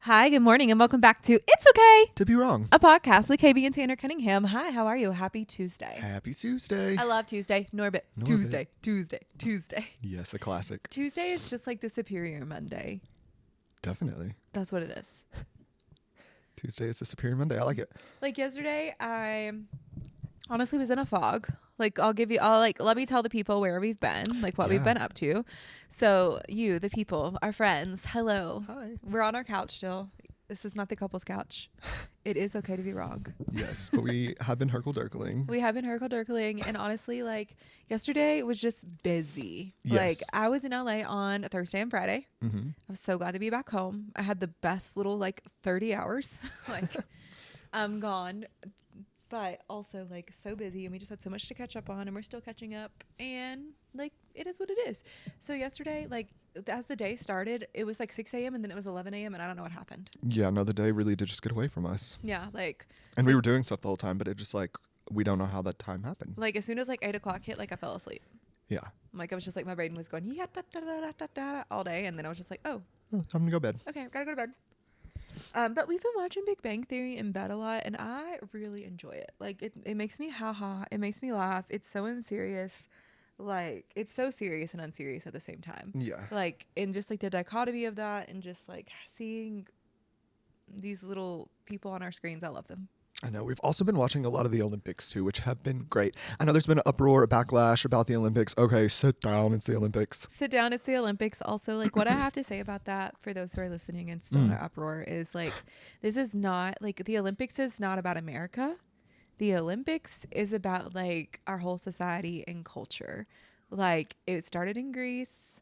Hi, good morning, and welcome back to It's Okay To Be Wrong, a podcast with KB and Tanner Cunningham. Hi, how are you? Happy Tuesday. Happy Tuesday. I love Tuesday. Norbit. Tuesday. Yes, a classic. Tuesday is just like the superior Monday. Definitely. That's what it is. Tuesday is the superior Monday. I like it. Like yesterday, I honestly was in a fog. Like let me tell the people where we've been, like what we've been up to. So you, the people, our friends, hello. Hi. We're on our couch still. This is not the couple's couch. It is okay to be wrong. Yes, but we have been herkle-durkling. And honestly, like yesterday was just busy. Yes. Like I was in LA on Thursday and Friday. Mm-hmm. I was so glad to be back home. I had the best little 30 hours. I'm gone. But also so busy, and we just had so much to catch up on, and we're still catching up, and it is what it is. So yesterday, as the day started, it was 6 a.m. and then it was 11 a.m. and I don't know what happened. Yeah, no, the day really did just get away from us. Yeah, and we were doing stuff the whole time, but it just we don't know how that time happened. As soon as 8 o'clock hit, I fell asleep. Yeah. I was just my brain was going yeah da, da, da, da, da, all day, and then I was just oh, time to go to bed. Okay, gotta go to bed. But we've been watching Big Bang Theory in bed a lot, and I really enjoy it. It makes me ha-ha. It makes me laugh. It's so unserious. It's so serious and unserious at the same time. Yeah. And just the dichotomy of that, and just seeing these little people on our screens. I love them. I know. We've also been watching a lot of the Olympics, too, which have been great. I know there's been an uproar, a backlash about the Olympics. Okay, sit down. It's the Olympics. Sit down. It's the Olympics. Also, what I have to say about that for those who are listening and still in an uproar is, this is not, the Olympics is not about America. The Olympics is about, our whole society and culture. It started in Greece.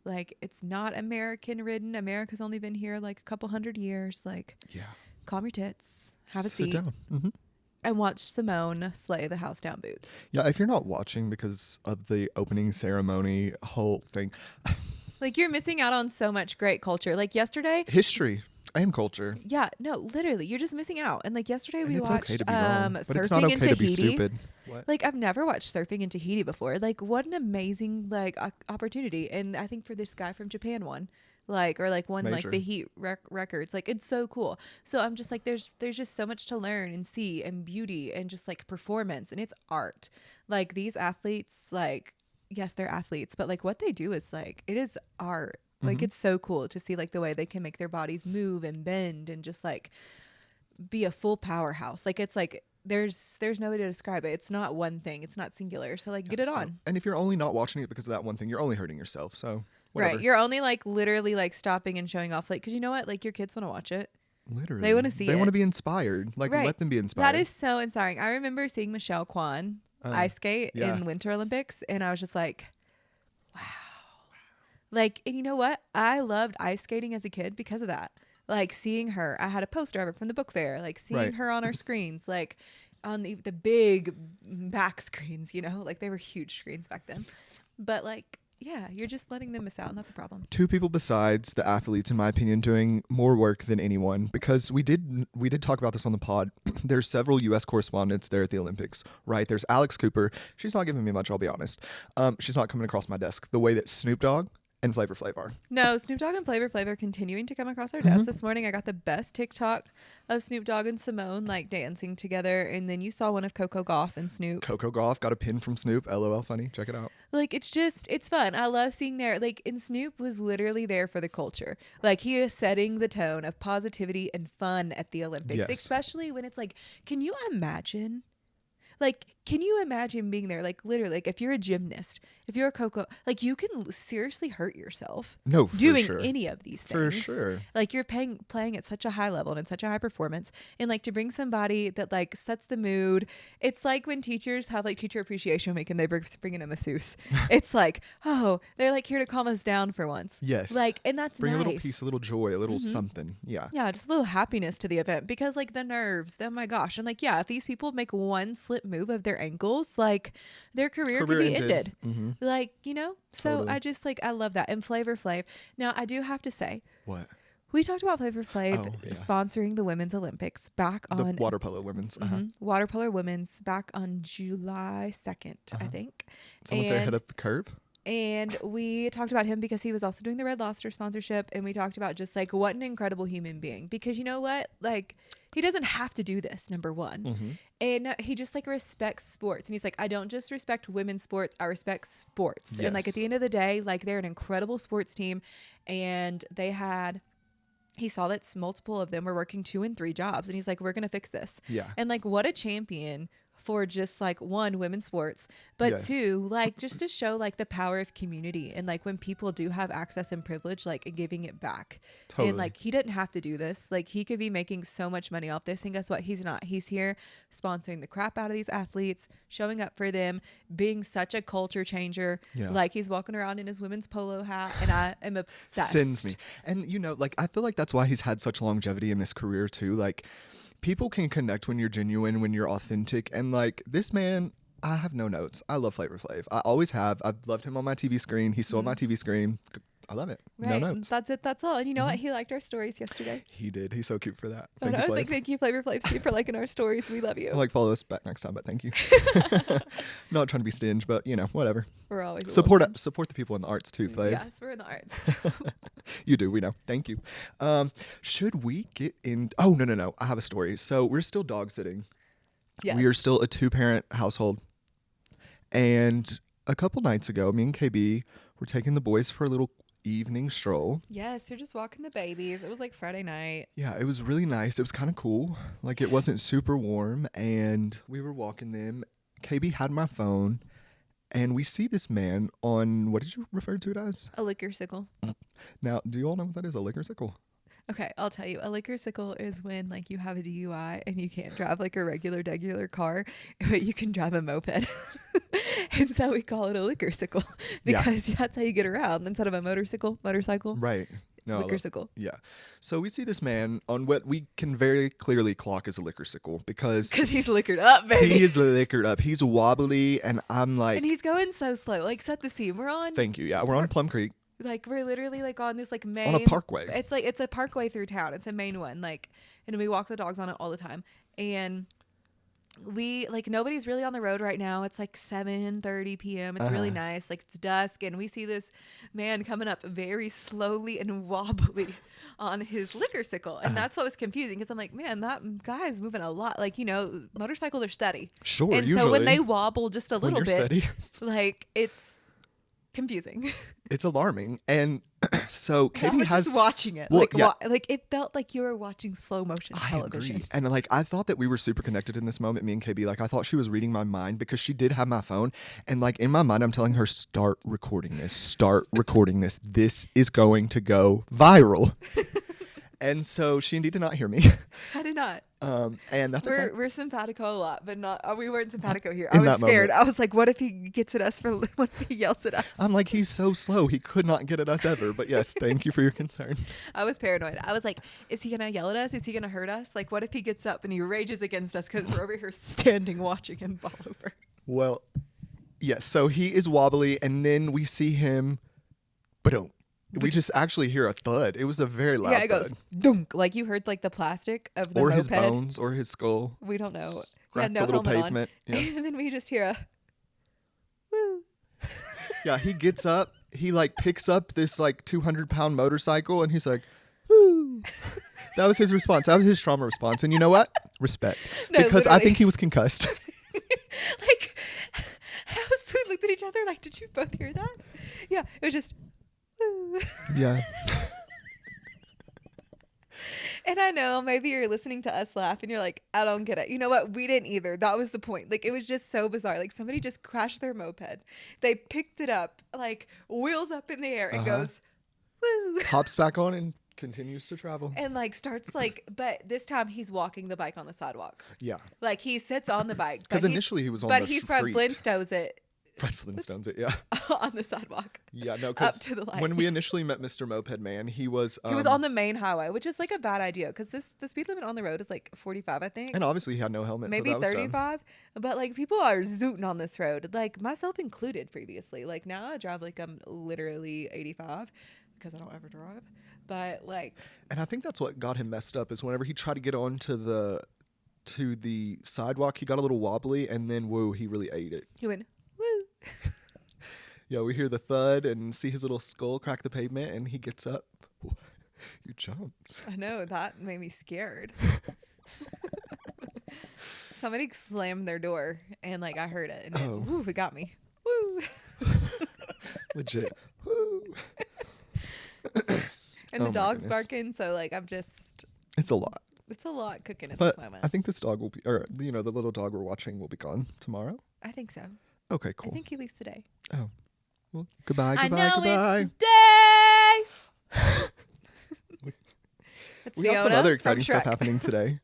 It's not American-ridden. America's only been here, a couple hundred years. Yeah. Calm your tits. Have a Sit seat. down. Mm-hmm. And watch Simone slay the house down boots. Yeah, if you're not watching because of the opening ceremony whole thing. You're missing out on so much great culture. Yesterday. History and culture. Yeah, no, literally. You're just missing out. And yesterday we it's watched okay to be wrong, but Surfing it's not okay in to Tahiti. be stupid. What? I've never watched Surfing in Tahiti before. What an amazing opportunity. And I think for this guy from Japan won. Won Major. the Heat records. It's so cool. So I'm just there's just so much to learn and see, and beauty, and just performance, and it's art. These athletes, yes, they're athletes, but what they do is it is art. It's so cool to see the way they can make their bodies move and bend and just be a full powerhouse. There's no way to describe it. It's not one thing. It's not singular. So get it on. And if you're only not watching it because of that one thing, you're only hurting yourself. So whatever. Right. You're only literally stopping and showing off. Because you know what? Your kids want to watch it. Literally. They want to see it. They want to be inspired. Right. Let them be inspired. That is so inspiring. I remember seeing Michelle Kwan ice skate in Winter Olympics. And I was just wow. And you know what? I loved ice skating as a kid because of that. Seeing her, I had a poster of her from the book fair. Seeing her on our screens, on the big back screens, they were huge screens back then. But yeah, you're just letting them miss out, and that's a problem. Two people besides the athletes, in my opinion, doing more work than anyone, because we did talk about this on the pod. There's several U.S. correspondents there at the Olympics, right? There's Alex Cooper. She's not giving me much, I'll be honest. She's not coming across my desk the way that Snoop Dogg and Flavor Flav are. No, Snoop Dogg and Flavor Flav are continuing to come across our desk. This morning I got the best TikTok of Snoop Dogg and Simone dancing together, and then you saw one of Coco Gauff and Snoop. Coco Gauff got a pin from Snoop. LOL funny. Check it out. It's fun. I love seeing their and Snoop was literally there for the culture. He is setting the tone of positivity and fun at the Olympics, yes. Especially when it's can you imagine? Can you imagine being there? Literally, if you're a gymnast, if you're a Coco, you can seriously hurt yourself. No, for doing sure. any of these For things. sure. You're playing at such a high level and at such a high performance, and to bring somebody that sets the mood. It's when teachers have teacher appreciation week and they bring in a masseuse. It's oh, they're here to calm us down for once. Yes. And that's bring nice. a little peace, a little joy, a little something. Yeah. Yeah, just a little happiness to the event, because the nerves, oh my gosh. And yeah, if these people make one slip move of their ankles, their career could be ended. Mm-hmm. So Totally. I just I love that. And Flavor Flav. Now I do have to say, What? we talked about Flavor Flav yeah. sponsoring the Women's Olympics back on The water polo women's. water polo women's back on July 2nd, I think. Someone say ahead of the curve. And we talked about him because he was also doing the Red Lobster sponsorship. And we talked about just like what an incredible human being. Because you know what? Like, he doesn't have to do this, number one. Mm-hmm. And he just like respects sports. And he's like, I don't just respect women's sports, I respect sports. Yes. And like at the end of the day, like they're an incredible sports team. And he saw that multiple of them were working 2 and 3 jobs. And he's like, we're going to fix this. Yeah. And like, what a champion for just like one, women's sports, but Yes. 2, like just to show like the power of community and like when people do have access and privilege, like giving it back. Totally. And like he didn't have to do this. Like he could be making so much money off this. And guess what? He's not. He's here sponsoring the crap out of these athletes, showing up for them, being such a culture changer. Yeah. Like he's walking around in his women's polo hat, and I am obsessed. Sends me. And you know, like I feel like that's why he's had such longevity in this career too. Like people can connect when you're genuine, when you're authentic. And like this man, I have no notes. I love Flavor Flav. I always have. I've loved him on my TV screen. He's still on my TV screen. I love it. Right. No notes. That's it. That's all. And you know what? He liked our stories yesterday. He did. He's so cute for that. And I was like, thank you, Flavor Flav Steve, for liking our stories. We love you. Like, follow us back next time, but thank you. Not trying to be stingy, but you know, whatever. We're always Support the people in the arts too, Flav. Yes, we're in the arts. You do. We know. Thank you. Should we get in? Oh, no. I have a story. So we're still dog sitting. Yes. We are still a 2-parent household. And a couple nights ago, me and KB were taking the boys for a little evening stroll. Yes, you're just walking the babies. It was like Friday night. Yeah, it was really nice. It was kind of cool. Like it wasn't super warm, and we were walking them. KB had my phone, and we see this man on, what did you refer to it as? A liquor sickle. Now, do you all know what that is? A liquor sickle? Okay, I'll tell you. A liquor sickle is when like you have a DUI and you can't drive like a regular car, but you can drive a moped. And so we call it a liquor sickle because that's how you get around instead of a motorcycle. Right. No, liquor sickle. Yeah. So we see this man on what we can very clearly clock as a liquor sickle because he's liquored up, baby. he is liquored up. He's wobbly, and I'm like, and he's going so slow. Like, set the scene. We're on. Thank you. Yeah, we're on Plum Creek. Like we're literally like on this like main On a parkway. It's a parkway through town. It's a main one. Like, and we walk the dogs on it all the time. And we like nobody's really on the road right now. It's like 7:30 p.m. It's really nice. Like it's dusk, and we see this man coming up very slowly and wobbly on his liquor sickle. And that's what was confusing because I'm like, man, that guy's moving a lot. Like, you know, motorcycles are steady. Sure. And usually, so when they wobble just a little you're bit, steady. like it's confusing. It's alarming. And so Katie just watching it. Well, like, yeah. like it felt like you were watching slow motion television. I agree. And like I thought that we were super connected in this moment, me and KB. Like I thought she was reading my mind because she did have my phone. And like in my mind, I'm telling her, start recording this. Start recording this. This is going to go viral. And so she indeed did not hear me. I did not. And that's okay. We're simpatico a lot, but not. We weren't simpatico here. In I was that scared. moment. I was like, what if he gets at us for? What if he yells at us? I'm like, he's so slow. He could not get at us ever. But yes, thank you for your concern. I was paranoid. I was like, is he gonna yell at us? Is he gonna hurt us? Like, what if he gets up and he rages against us because we're over here standing watching him fall over? Well, yes. So he is wobbly, and then we see him, but we just actually hear a thud. It was a very loud Yeah, it thud. goes dunk. Like you heard like the plastic of the Or moped. his bones, or his skull. We don't know. He Scrapped had no the little helmet pavement. on. Yeah. And then we just hear a woo. Yeah, he gets up. He like picks up this like 200-pound motorcycle, and he's like, woo. That was his response. That was his trauma response. And you know what? Respect. No, because I literally. think he was concussed. Like, how we looked at each other like, did you both hear that? Yeah, it was just woo. Yeah. And I know maybe you're listening to us laugh and you're like, I don't get it. You know what? We didn't either. That was the point. Like, it was just so bizarre. Like, somebody just crashed their moped. They picked it up, like, wheels up in the air and goes, woo. Hops back on and continues to travel. And, like, starts, like, but this time he's walking the bike on the sidewalk. Yeah. Like, he sits on the bike. Because initially he was on but the he street. front Flintstones it Fred Flintstones it, yeah. on the sidewalk. Yeah, no, Up because to the light. when we initially met Mr. Moped Man, he was... He was on the main highway, which is like a bad idea because the speed limit on the road is like 45, I think. And obviously he had no helmet, Maybe so that was dumb. 35. But like people are zooting on this road, like myself included previously. Like now I drive like I'm literally 85 because I don't ever drive. But like... And I think that's what got him messed up is whenever he tried to get onto the sidewalk, he got a little wobbly, and then, whoa, he really ate it. He went, woo. Yeah, we hear the thud and see his little skull crack the pavement, and he gets up. You jumped. I know, that made me scared. Somebody slammed their door, and like I heard it, and it got me. Woo! Legit. Woo! And the dog's barking, so like It's a lot. It's a lot cooking at But this moment. I think this dog will be, or the little dog we're watching will be gone tomorrow. I think so. Okay, cool. I think he leaves today. Oh, well, goodbye. I know goodbye. it's today. It's We have some Fiona other from exciting stuff Shrek. happening today.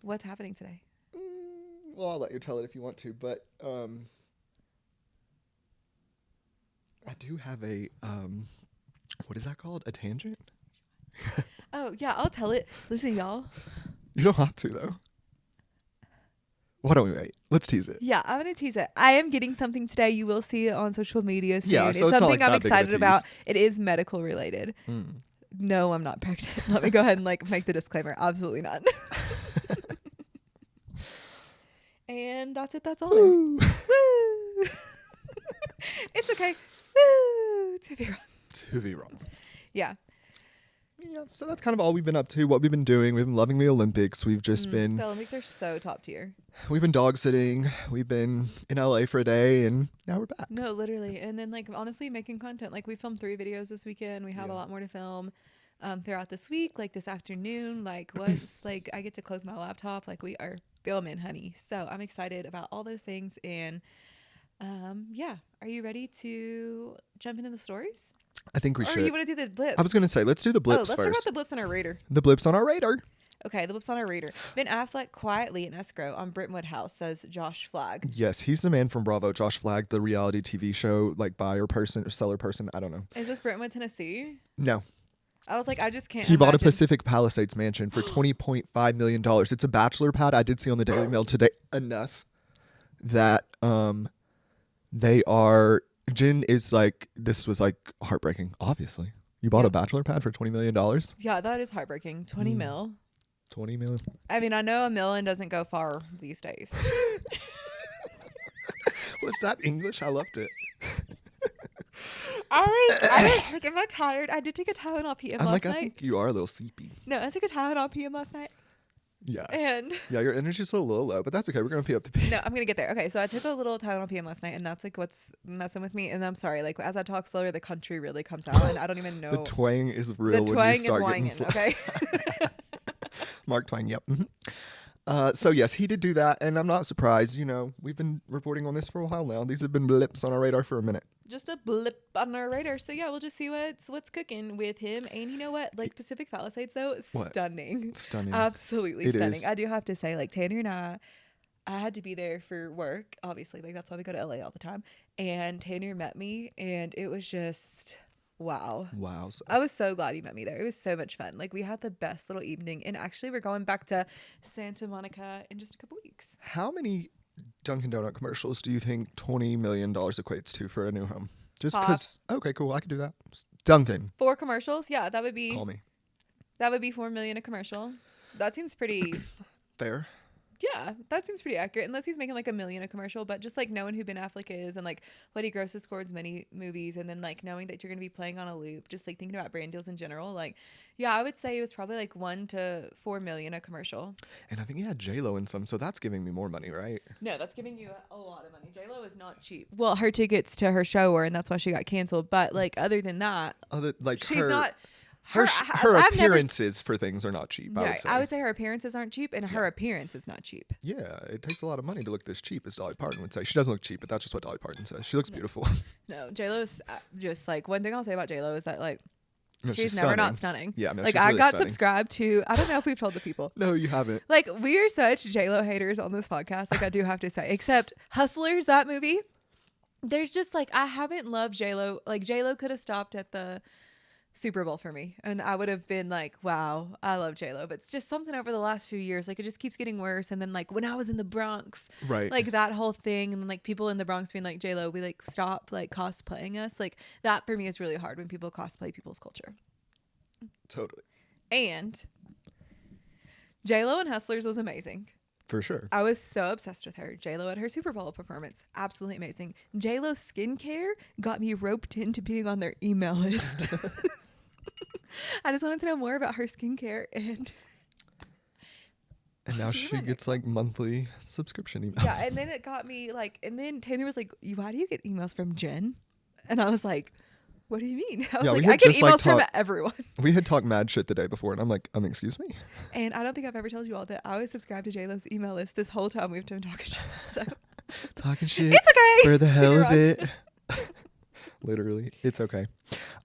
What's happening today? Well, I'll let you tell it if you want to, but I do have a what is that called? A tangent? Oh yeah, I'll tell it. Listen, y'all. You don't have to though. Why don't we wait? Let's tease it. Yeah, I'm gonna tease it. I am getting something today. You will see it on social media soon. Yeah, so it's it's not something like I'm that big of a excited about. tease. It is medical related. No, I'm not pregnant. Let me go ahead and like make the disclaimer. Absolutely not. And that's it. That's all. Woo. Woo! It's okay. Woo! To be wrong. To be wrong. Yeah. Yeah, so that's kind of all we've been up to, what we've been doing. We've been loving the Olympics. We've just been The Olympics are so top tier. we've been dog sitting. We've been in LA for a day, and now we're back. No, literally. And then like honestly making content. Like we filmed 3 videos this weekend. We have a lot more to film throughout this week, like this afternoon. Like once like I get to close my laptop, like we are filming, honey. So I'm excited about all those things. And yeah. Are you ready to jump into the stories? I think we Or should. you want to do the blips? I was gonna say, let's do the blips let's talk about first. the blips on our radar. The blips on our radar. Okay, the blips on our radar. Ben Affleck quietly in escrow on Brentwood house, says Josh Flagg. Yes, he's the man from Bravo, Josh Flagg, the reality TV show, like buyer person or seller person. I don't know. Is this Brentwood, Tennessee? No. I was like, I just can't He bought a imagine. Pacific Palisades mansion for $20.5 million. It's a bachelor pad. I did see on the Daily Mail today enough that they are. Jen is like, this was like heartbreaking. Obviously, you bought a bachelor pad for $20 million. Yeah, that is heartbreaking. 20 mil. 20 million. I mean, I know a million doesn't go far these days. Was that English? I loved it. Am I tired? I did take a Tylenol PM I'm last like, night. I think you are a little sleepy. No, I took a Tylenol PM last night. Yeah. And Yeah, your energy's a little low, but that's okay. We're gonna pee up the pee. no, I'm gonna get there. Okay, so I took a little Tylenol PM last night, and that's like what's messing with me. And I'm sorry, like as I talk slower, the country really comes out, and I don't even know. The twang is real The when twang you is start getting wangin, slow. okay? Mark Twain, yep. So yes, he did do that, and I'm not surprised. You know, we've been reporting on this for a while now. These have been blips on our radar for a minute. Just a blip on our radar. So yeah, we'll just see what's cooking with him. And you know what? Like Pacific Palisades though, What? stunning. Stunning. Absolutely It stunning. is. I do have to say, like Tanner and I had to be there for work, obviously. Like that's why we go to LA all the time. And Tanner met me, and it was just wow. Wow. So I was so glad he met me there. It was so much fun. Like we had the best little evening. And actually we're going back to Santa Monica in just a couple weeks. how many Dunkin' Donut commercials do you think $20 million equates to for a new home? Just because. Okay, cool. I can do that. Dunkin', 4 commercials. Yeah, that would be call me. $4 million a commercial. That seems pretty Fair. yeah, that seems pretty accurate. Unless he's making like $1 million a commercial, but just like knowing who Ben Affleck is and like what he grosses towards many movies, and then like knowing that you're gonna be playing on a loop, just like thinking about brand deals in general. Like, yeah, I would say it was probably like $1 to $4 million a commercial. And I think he had J-Lo in some, so that's giving me more money, right? No, that's giving you a lot of money. J-Lo is not cheap. Well, her tickets to her show were, and that's why she got canceled. But like other than that, Other like she's her, not. her I've never- appearances for things are not cheap. I would say. her appearances aren't cheap, and her appearance is not cheap. Yeah, it takes a lot of money to look this cheap, as Dolly Parton would say. She doesn't look cheap, but that's just what Dolly Parton says. She looks beautiful. No, J-Lo is just like, one thing I'll say about J-Lo is that like No, she's never not stunning. Yeah, no, like she's I really got stunning. subscribed to. I don't know if we've told the people. No, you haven't. Like we are such J-Lo haters on this podcast. Like I do have to say, except Hustlers, that movie. There's just like I haven't loved J-Lo. Like J-Lo could have stopped at the Super Bowl for me, and I would have been like, wow, I love J-Lo. But it's just something over the last few years, like it just keeps getting worse. And then like when I was in the Bronx, Right. like that whole thing, and then like people in the Bronx being like, J-Lo, we like stop like cosplaying us. Like that for me is really hard when people cosplay people's culture. Totally. And J-Lo and Hustlers was amazing. For sure. I was so obsessed with her. J-Lo at her Super Bowl performance. Absolutely amazing. J-Lo skincare got me roped into being on their email list. I just wanted to know more about her skincare and now she gets like monthly subscription emails. Yeah, and then it got me like, and then Tanner was like, why do you get emails from Jen? And I was like, what do you mean? I was like, I get emails from everyone. We had talked mad shit the day before, and I'm like, excuse me? And I don't think I've ever told you all that I was subscribed to J-Lo's email list this whole time we've been talking shit. So talking shit. It's okay. For the hell of it. Literally, it's okay.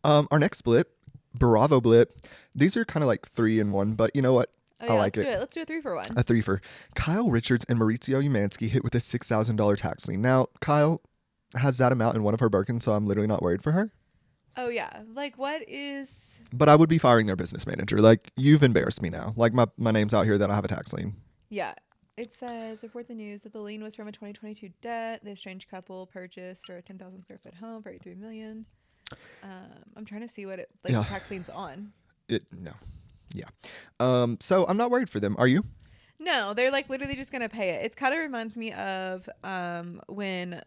Our next blip, Bravo blip. These are kind of like 3 in 1, but you know what? I like it. Let's do a 3 for 1. A 3 for Kyle Richards and Maurizio Umansky hit with a $6,000 tax lien. Now, Kyle has that amount in one of her Birkins, so I'm literally not worried for her. Oh, yeah. Like, what is... But I would be firing their business manager. Like, you've embarrassed me now. Like, my name's out here that I have a tax lien. Yeah. It says, report the news that the lien was from a 2022 debt. The estranged couple purchased a 10,000 square foot home for $83 million. I'm trying to see what the tax lien's on. No. Yeah. So I'm not worried for them. Are you? No, they're like literally just going to pay it. It kind of reminds me of when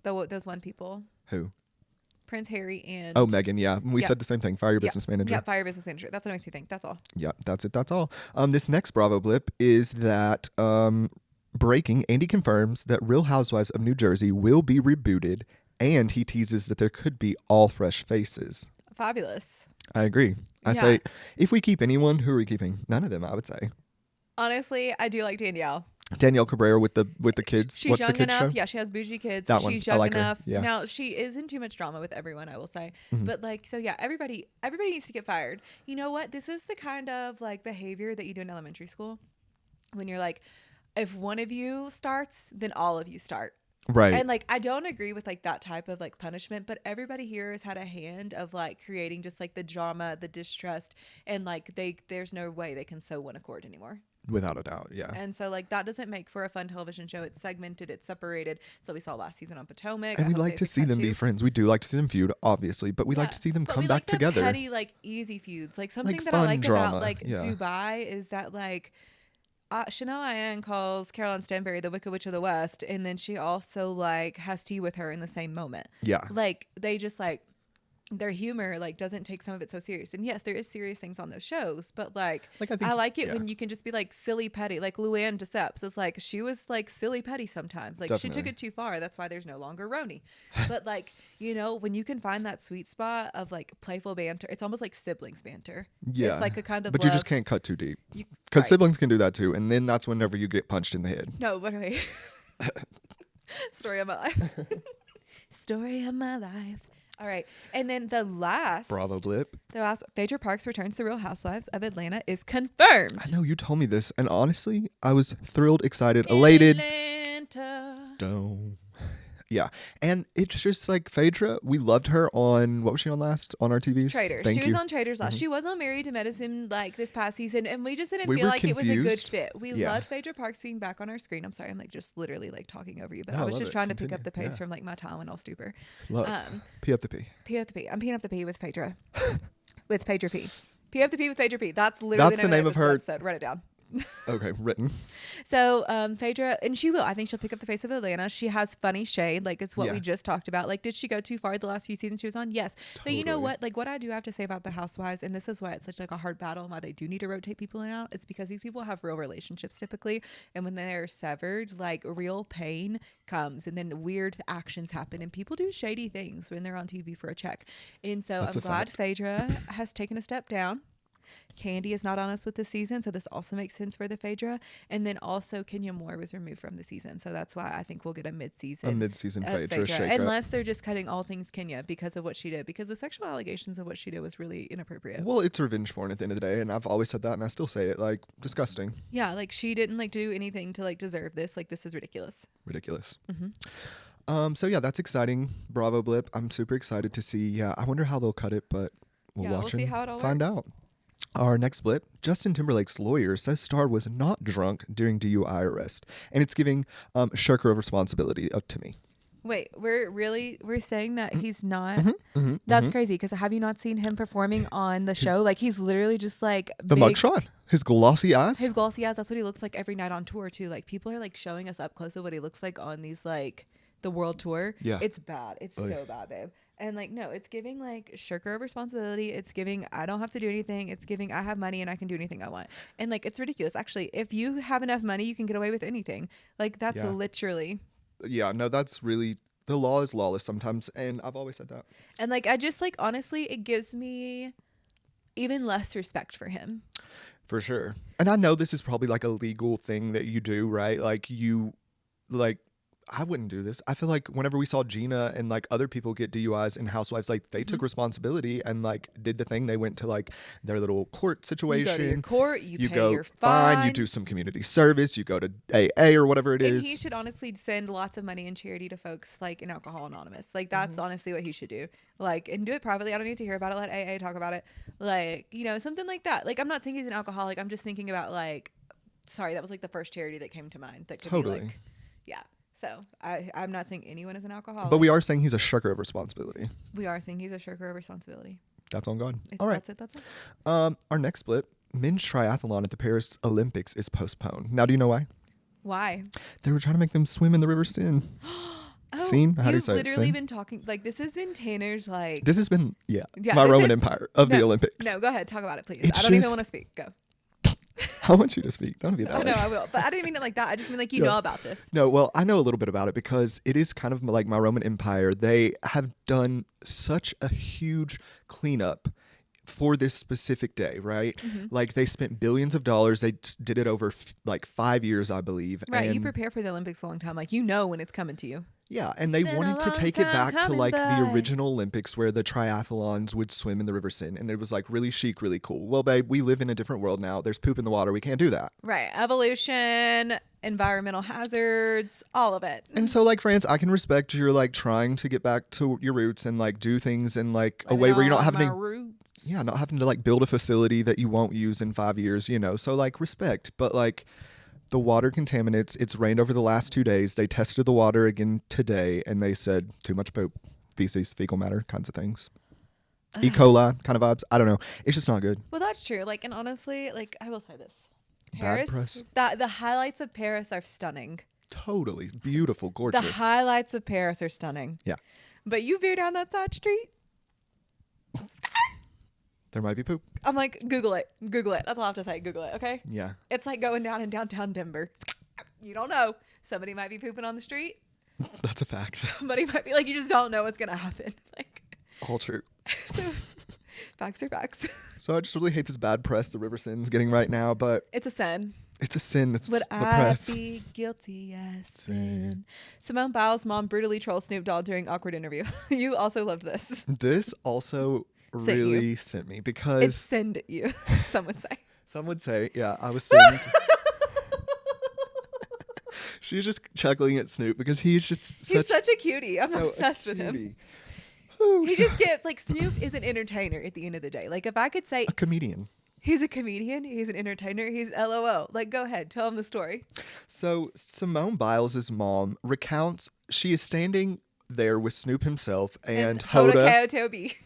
those one people. Who? Prince Harry and... Oh, Meghan, yeah. We said the same thing. Fire your business manager. Yeah, fire your business manager. That's what makes me think. That's all. Yeah, that's it. That's all. This next Bravo blip is that breaking, Andy confirms that Real Housewives of New Jersey will be rebooted, and he teases that there could be all fresh faces. Fabulous. I agree. I say, if we keep anyone, who are we keeping? None of them, I would say. Honestly, I do like Danielle. Danielle Cabrera with the kids. She's What's young the kids enough. show? Yeah, she has bougie kids. That one. She's I young like enough. her. Yeah. Now she isn't too much drama with everyone, I will say. Mm-hmm. But like, so yeah, everybody needs to get fired. You know what? This is the kind of like behavior that you do in elementary school when you're like, if one of you starts, then all of you start. Right. And like, I don't agree with like that type of like punishment, but everybody here has had a hand of like creating just like the drama, the distrust, and like there's no way they can sew one accord anymore. Without a doubt, yeah. And so like that doesn't make for a fun television show. It's segmented, it's separated. So we saw last season on Potomac. And we'd like to see them be friends. We do like to see them feud, obviously, but we like to see them come back together. Petty, like easy feuds. Like something like that I like drama. about like Dubai is that like Chanel Ian calls Caroline Stanbury the Wicked Witch of the West, and then she also like has tea with her in the same moment. Yeah. Like they just like their humor like doesn't take some of it so serious. And yes, there is serious things on those shows, but like I like it when you can just be like silly petty. Like Luann de Lesseps is like, she was like silly petty sometimes. Like Definitely. She took it too far. That's why there's no longer Roni. But like, you know, when you can find that sweet spot of like playful banter, it's almost like siblings banter. Yeah. It's like a kind of But you just can't cut too deep. Because siblings can do that too. And then that's whenever you get punched in the head. No, literally. Story of my life. Story of my life. All right. And then the last Bravo blip. Phaedra Parks returns to Real Housewives of Atlanta is confirmed. I know you told me this, and honestly, I was thrilled, excited, elated. Atlanta. Don't. Yeah. And it's just like Phaedra, we loved her on, what was she on last on our TVs? Traitors. She was on Traitors last. She was on Married to Medicine like this past season, and we just didn't feel like it was a good fit. We loved Phaedra Parks being back on our screen. I'm sorry, I'm like just literally like talking over you, but I was just trying to pick up the pace from like my time when I was stupor. Love. P up the P. P up the P. I'm peeing up the P with Phaedra. With Phaedra P. P up the P with Phaedra P. That's literally the name of her episode. Write it down. Okay, written. So Phaedra, and she will, I think she'll pick up the face of Atlanta. She has funny shade, like it's what we just talked about. Like, did she go too far the last few seasons she was on? Yes. Totally. But you know what, like what I do have to say about the Housewives, and this is why it's such like a hard battle and why they do need to rotate people in and out, it's because these people have real relationships typically, and when they're severed, like real pain comes, and then weird actions happen, and people do shady things when they're on TV for a check. And so I'm glad Phaedra has taken a step down. Candy is not on us with this season, so this also makes sense for the Phaedra. And then also Kenya Moore was removed from the season, so that's why I think we'll get a mid-season Phaedra shake unless they're just cutting all things Kenya because of what she did, because the sexual allegations of what she did was really inappropriate. Well, it's revenge porn at the end of the day, and I've always said that, and I still say it, like, disgusting. Yeah, like she didn't like do anything to like deserve this. Like, this is ridiculous. So yeah, that's exciting. Bravo blip. I'm super excited to see. Yeah, I wonder how they'll cut it, but we'll watch and find out. Our next blip, Justin Timberlake's lawyer says Star was not drunk during DUI arrest, and it's giving shirker of responsibility up to me. Wait, we're saying that he's not. Mm-hmm, That's crazy because have you not seen him performing on the show? Like he's literally just like the mugshot, his glossy eyes. His glossy eyes. That's what he looks like every night on tour too. Like people are like showing us up close of what he looks like on these like the world tour. Yeah, it's bad. It's so bad, babe. And like no, it's giving like shirker of responsibility. It's giving I don't have to do anything. It's giving I have money and I can do anything I want. And like it's ridiculous. Actually, if you have enough money, you can get away with anything. Like that's literally. Yeah, no, that's really, the law is lawless sometimes, and I've always said that. And like I just like honestly, it gives me even less respect for him. For sure. And I know this is probably like a legal thing that you do, right? Like I wouldn't do this. I feel like whenever we saw Gina and like other people get DUIs and housewives, like they took responsibility and like did the thing. They went to like their little court situation. You go to your court, you pay go your fine. you do some community service, you go to AA or whatever it is. And he should honestly send lots of money and charity to folks like in Alcohol Anonymous. Like that's honestly what he should do. Like and do it privately. I don't need to hear about it. Let AA talk about it. Like, you know, something like that. Like I'm not saying he's an alcoholic. I'm just thinking about like, sorry, that was like the first charity that came to mind. That could be like, yeah. So I'm not saying anyone is an alcoholic. But we are saying he's a shirker of responsibility. We are saying he's a shirker of responsibility. That's on God. All right. That's it. Our next split, men's triathlon at the Paris Olympics is postponed. Now, do you know why? Why? They were trying to make them swim in the River Seine. Seine? How do you say it? You've literally been talking, like this has been Tanner's like. This has been, my Roman Empire of the Olympics. No, go ahead. Talk about it, please. I don't even want to speak. Go. I want you to speak. Don't be that way. No, I will. But I didn't mean it like that. I just mean like you know about this. No, well, I know a little bit about it because it is kind of like my Roman Empire. They have done such a huge cleanup for this specific day, right? Like they spent billions of dollars. They did it over like 5 years, I believe. Right. And you prepare for the Olympics a long time. Like you know when it's coming to you. Yeah, and they wanted to take it back to like the original Olympics where the triathlons would swim in the River Seine, and it was like really chic, really cool. Well, babe, we live in a different world now. There's poop in the water. We can't do that. Right. Evolution, environmental hazards, all of it. And so like France, I can respect you're like trying to get back to your roots and like do things in like a way where you're not having to not having to like build a facility that you won't use in 5 years, you know. So like respect, but like the water contaminants, it's rained over the last 2 days. They tested the water again today and they said too much poop, feces, fecal matter kinds of things. E. coli kind of vibes. I don't know. It's just not good. Well, that's true. Like, and honestly, like I will say this. Bad press. The highlights of Paris are stunning. Totally. Beautiful, gorgeous. The highlights of Paris are stunning. Yeah. But you veer down that side street. There might be poop. I'm like, Google it. Google it. That's all I have to say. Google it, okay? Yeah. It's like going down in downtown Denver. You don't know. Somebody might be pooping on the street. That's a fact. Somebody might be like, you just don't know what's going to happen. Like, all true. So, facts are facts. So I just really hate this bad press the River Seine's getting right now, but it's a sin. It's a sin. It's Would the I press. be guilty as sin? Simone Biles' mom brutally trolls Snoop Dogg during awkward interview. You also loved this. This also really sent me because it's send you. Some would say. Some would say, yeah, I was sent. She's just chuckling at Snoop because he's such a cutie. I'm obsessed with him. He just gets like Snoop is an entertainer at the end of the day. Like if I could say a comedian. He's a comedian. He's an entertainer. He's LOL. Like, go ahead. Tell him the story. So Simone Biles' mom recounts she is standing there with Snoop himself and Hoda, Toby.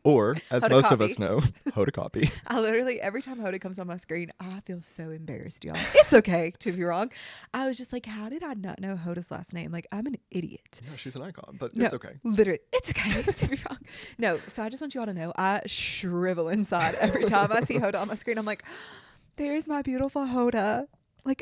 or as Hoda most copy. of us know, Hoda copy. I literally, every time Hoda comes on my screen, I feel so embarrassed, y'all. It's okay to be wrong. I was just like, how did I not know Hoda's last name? Like, I'm an idiot. Yeah, she's an icon, but it's okay. Literally, it's okay to be wrong. No, so I just want you all to know, I shrivel inside every time I see Hoda on my screen. I'm like, there's my beautiful Hoda. Like,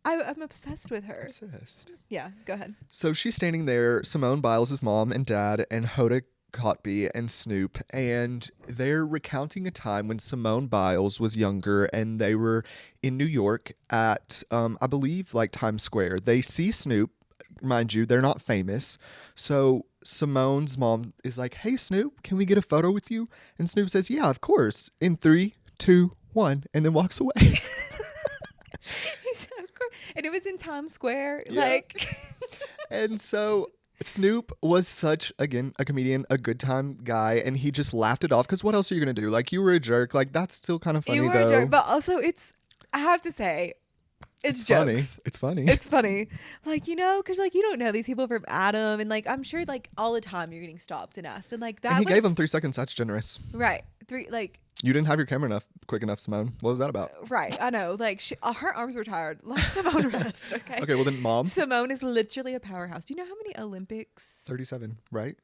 I'm obsessed with her. Obsessed. Yeah, go ahead. So she's standing there, Simone Biles' mom and dad, and Hoda Kotb and Snoop, and they're recounting a time when Simone Biles was younger and they were in New York at, I believe, like Times Square. They see Snoop. Mind you, they're not famous. So Simone's mom is like, hey, Snoop, can we get a photo with you? And Snoop says, yeah, of course. In 3, 2, 1, and then walks away. And it was in Times Square. Yeah. Like, and so Snoop was such, again, a comedian, a good time guy, and he just laughed it off. Because what else are you going to do? Like, you were a jerk. Like, that's still kind of funny, you were though. a jerk. But also, I have to say, It's funny. jokes. It's funny. It's funny. Like, you know, because like you don't know these people from Adam, and like I'm sure like all the time you're getting stopped and asked, and like that. And he would- gave him 3 seconds. That's generous. right 3 like You didn't have your camera quick enough, Simone. What was that about? right. I know. Like her arms were tired. Let Simone rest. Okay. Okay, well then, Mom. Simone is literally a powerhouse. Do you know how many Olympics? 37, right?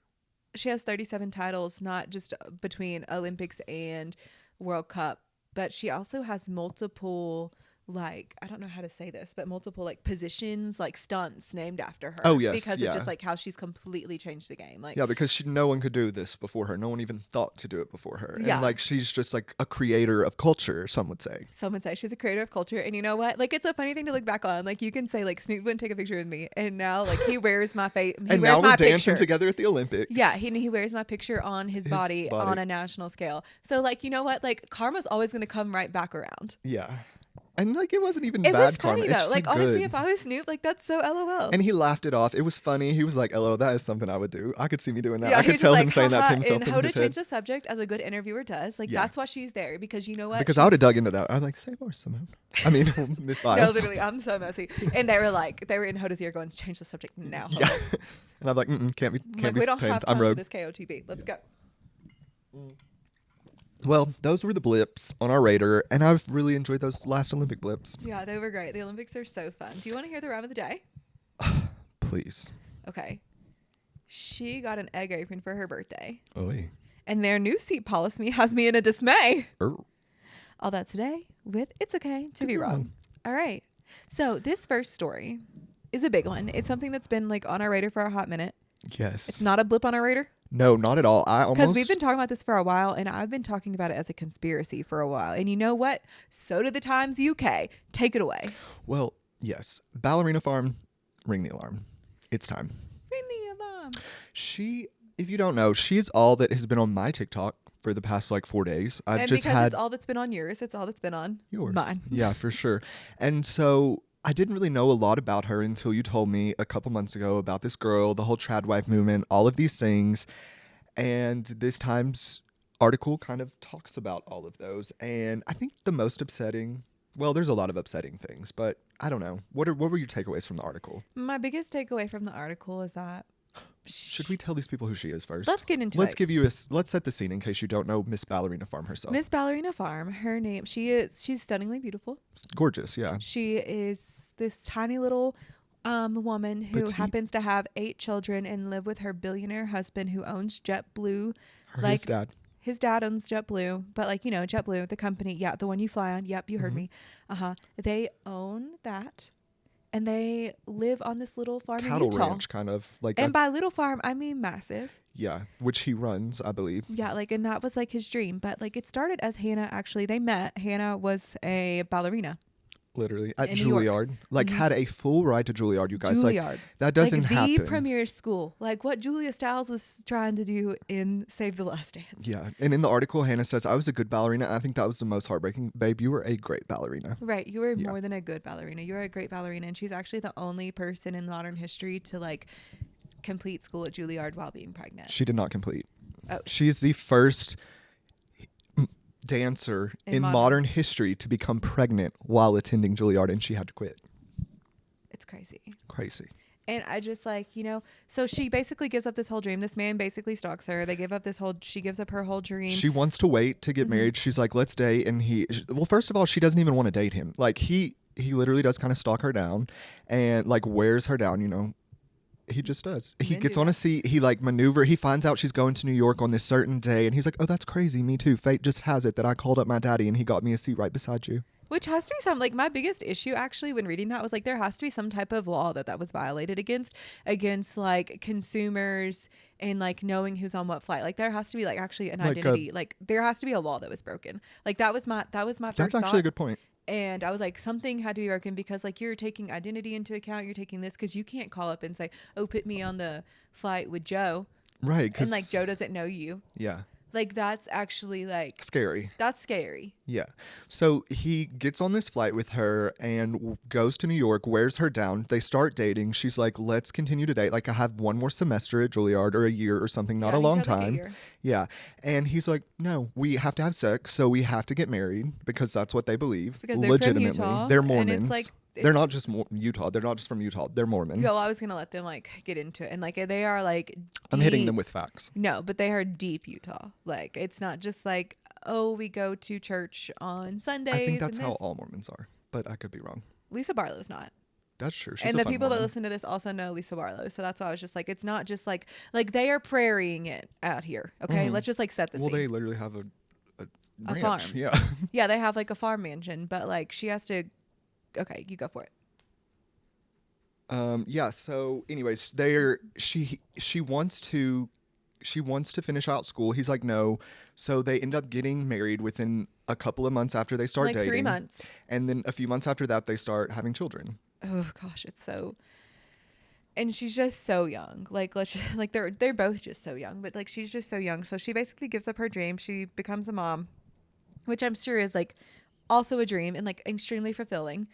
She has 37 titles, not just between Olympics and World Cup, but she also has multiple, like, I don't know how to say this, but multiple like positions, like stunts named after her. Oh, yes, because yeah. of just like how she's completely changed the game. Like, Yeah, because no one could do this before her. No one even thought to do it before her. Yeah. And like she's just like a creator of culture, some would say. some would say she's a creator of culture, and you know what? Like, it's a funny thing to look back on. Like, you can say like Snoop wouldn't take a picture with me, and now like he wears my face. And now we're dancing together at the Olympics. Yeah, he wears my picture on his body on a national scale. So like, you know what? Like, karma's always going to come right back around. Yeah. And like it wasn't even It bad was funny karma. though. It's just, Like, honestly, good. if I was Snoop, like that's so LOL. And he laughed it off. It was funny. He was like, "LO, that is something I would do. I could see me doing that. I he could was tell just him like, saying that to haha, himself and in how to his change head." the subject, as a good interviewer does. Like, Yeah. that's why she's there, because you know what? Because I would have dug into that. I'm like, "Say more, Simone." I mean, Miss No, Biles. literally, I'm so messy. And they were in Hoda's ear going, change the subject now. Yeah. And I'm like, can't be, I'm can't like, be we don't tamed. have I'm time for rogue. this KOTB. Let's go. Well, those were the blips on our radar, and I've really enjoyed those last Olympic blips. Yeah, they were great. The Olympics are so fun. Do you want to hear the rhyme of the day? Please. Okay. She got an egg apron for her birthday, Oy. and their new seat policy has me in a dismay. Er. All that today with It's Okay to Be Wrong. All right. So this first story is a big one. It's something that's been like on our radar for a hot minute. Yes. It's not a blip on our radar. No, not at all. I Because almost. we've been talking about this for a while, and I've been talking about it as a conspiracy for a while. And you know what? So did the Times UK. Take it away. Well, yes. Ballerina Farm, ring the alarm. It's time. Ring the alarm. She, if you don't know, she's all that has been on my TikTok for the past like 4 days. I've And just because had it's all that's been on yours, it's all that's been on yours. mine. Yeah, for sure. And so I didn't really know a lot about her until you told me a couple months ago about this girl, the whole trad wife movement, all of these things. And this Times article kind of talks about all of those. And I think the most upsetting, well, there's a lot of upsetting things, but I don't know. What were your takeaways from the article? My biggest takeaway from the article is that Should we tell these people who she is first? let's get into Let's it. give you let's set the scene in case you don't know Miss Ballerina Farm herself. Miss Ballerina Farm, her name, she's stunningly beautiful. Gorgeous, yeah. She is this tiny little woman who Petite. happens to have 8 children and live with her billionaire husband who owns JetBlue. His dad. His dad owns JetBlue, but like, you know, JetBlue, the company, yeah, the one you fly on. Yep, you heard me. They own that, and they live on this little farm Cattle in Utah. ranch, kind of like. And by little farm, I mean massive. Yeah, which he runs, I believe. Yeah, like, and that was like his dream. But like, it started as Hannah. Actually, they met. Hannah was a ballerina. Literally at In New York. Juilliard, like had a full ride to Juilliard. You guys, Juilliard. like that doesn't like the happen. premier school, like what Julia Stiles was trying to do in Save the Last Dance. Yeah, and in the article, Hannah says, "I was a good ballerina." And I think that was the most heartbreaking. Babe, you were a great ballerina. Right, you were Yeah. more than a good ballerina. You were a great ballerina, and she's actually the only person in modern history to like complete school at Juilliard while being pregnant. She did not complete. Oh. She's the first dancer in modern history to become pregnant while attending Juilliard, and she had to quit. It's crazy. Crazy. And I just like, you know, so she basically gives up this whole dream. This man basically stalks her. She gives up her whole dream. She wants to wait to get married. She's like, let's date. And well, first of all, she doesn't even want to date him. Like he literally does kind of stalk her down and like wears her down, you know. He just does. He Men gets do on that. a seat. He like maneuver. He finds out she's going to New York on this certain day. And he's like, oh, that's crazy. Me too. Fate just has it that I called up my daddy and he got me a seat right beside you. Which has to be some, like, my biggest issue actually when reading that was like there has to be some type of law that was violated against like consumers and like knowing who's on what flight. Like there has to be like actually an Like a- identity. Like there has to be a law that was broken. Like that was my first That's thought. actually a good point. And I was like, something had to be broken because like you're taking identity into account. You're taking this because you can't call up and say, oh, put me on the flight with Joe. Right. And like Joe doesn't know you. Yeah. Like that's actually like, Scary. that's scary. Yeah. So he gets on this flight with her and goes to New York, wears her down. They start dating. She's like, let's continue to date. Like, I have one more semester at Juilliard or a year or something, not Yeah, a each long other a time. year. Yeah. And he's like, no, we have to have sex. So we have to get married because that's what they believe. Because they're legitimately. from Utah. They're And Mormons. it's like They're not just Utah. They're not just from Utah. They're Mormons. Yo, I was gonna let them like get into it, and like they are like I'm hitting them with facts. No, but they are deep Utah. Like it's not just like, oh, we go to church on Sundays. I think that's how all Mormons are, but I could be wrong. Lisa Barlow's not. That's true. She's And a the fun people Mormon. that listen to this also know Lisa Barlow, so that's why I was just like, it's not just like they are prairieing it out here. Okay, let's just like set the scene. Well, they literally have a ranch. farm. Yeah. Yeah, they have like a farm mansion, but like she has to. Okay, you go for it. Yeah. So, anyways, she wants to finish out school. He's like, no. So they end up getting married within a couple of months after they start Like dating. 3 months. And then a few months after that, they start having children. Oh gosh, it's so. And she's just so young. Like let's just, like they're both just so young, but like she's just so young. So she basically gives up her dream. She becomes a mom, which I'm sure is like also a dream and like extremely fulfilling.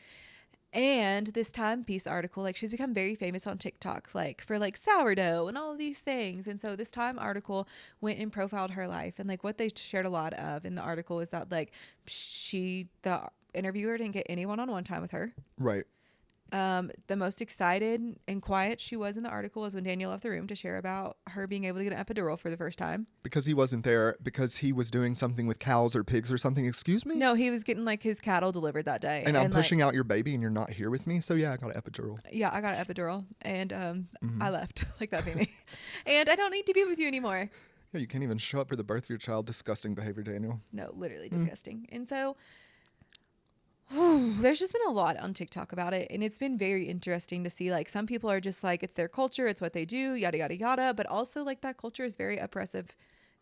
And this timepiece article, like she's become very famous on TikTok, like for like sourdough and all of these things. And so this Time article went and profiled her life. And like what they shared a lot of in the article is that like the interviewer didn't get any one-on-one time with her. Right. The most excited and quiet she was in the article was when Daniel left the room to share about her being able to get an epidural for the first time. Because he wasn't there, because he was doing something with cows or pigs or something. Excuse me? No, he was getting like his cattle delivered that day. And I'm pushing like, out your baby and you're not here with me. So yeah, I got an epidural. Yeah, I got an epidural and I left. Like that made me. And I don't need to be with you anymore. Yeah, you can't even show up for the birth of your child. Disgusting behavior, Daniel. No, literally disgusting. And so there's just been a lot on TikTok about it, and it's been very interesting to see like some people are just like it's their culture, it's what they do, yada yada yada, but also like that culture is very oppressive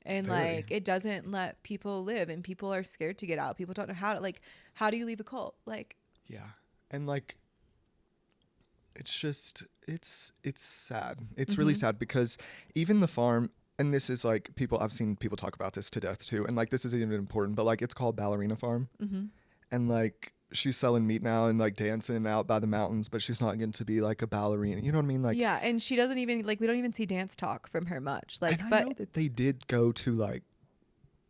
and Very. like it doesn't let people live, and people are scared to get out. People don't know how to, like, how do you leave a cult? Like, Yeah. And like it's just it's sad. It's really sad because even the farm, and this is like I've seen people talk about this to death too, and like this isn't even important, but like it's called Ballerina Farm. And like she's selling meat now and like dancing out by the mountains, but she's not getting to be like a ballerina. You know what I mean? Like, yeah, and she doesn't even like, we don't even see dance talk from her much. Like, and I but know that they did go to like